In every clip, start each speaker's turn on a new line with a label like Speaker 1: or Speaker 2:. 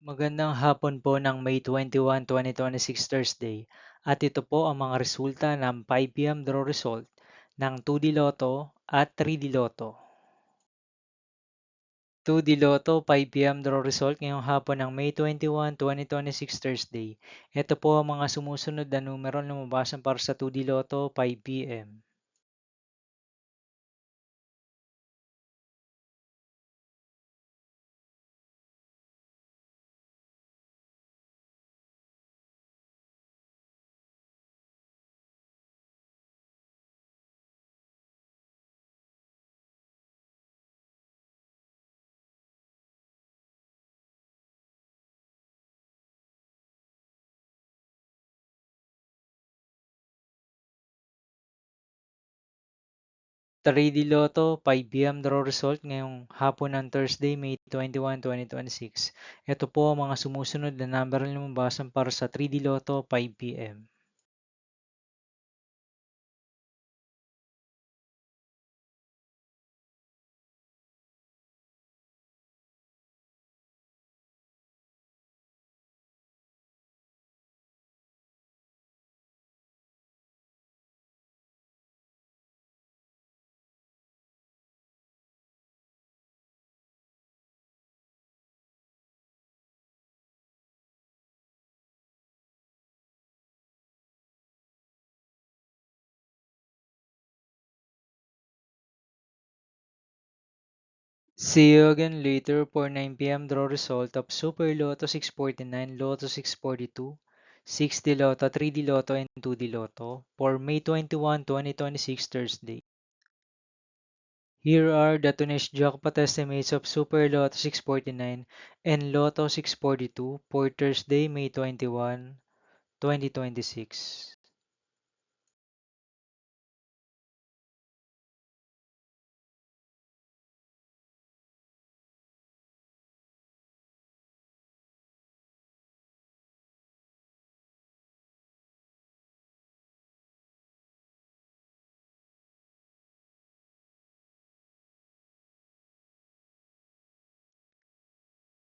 Speaker 1: Magandang hapon po ng May 21, 2026 Thursday at ito po ang mga resulta ng 5 p.m. draw result ng 2D Lotto at 3D Lotto. 2D Lotto 5 p.m. draw result ngayong hapon ng May 21, 2026 Thursday. Ito po ang mga sumusunod na numero na lumabasan para sa 2D Lotto 5 p.m. 3D Lotto 5 p.m. draw result ngayong hapon ng Thursday, May 21, 2026. Ito po ang mga sumusunod na number na lumabasan para sa 3D Lotto 5 p.m. See you again later for 9 p.m. draw result of Super Lotto 649, Lotto 642, 6D Lotto, 3D Lotto, and 2D Lotto for May 21, 2026 Thursday. Here are the Tunis jackpot estimates of Super Lotto 649 and Lotto 642 for Thursday, May 21, 2026.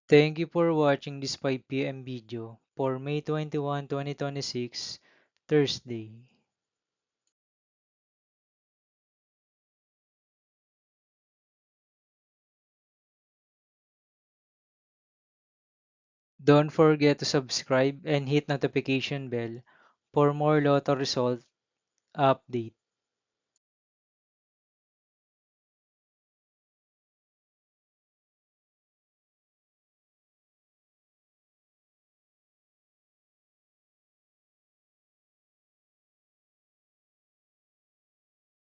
Speaker 1: Thank you for watching this 5 p.m. video for May 21, 2026, Thursday. Don't forget to subscribe and hit notification bell for more Lotto result update.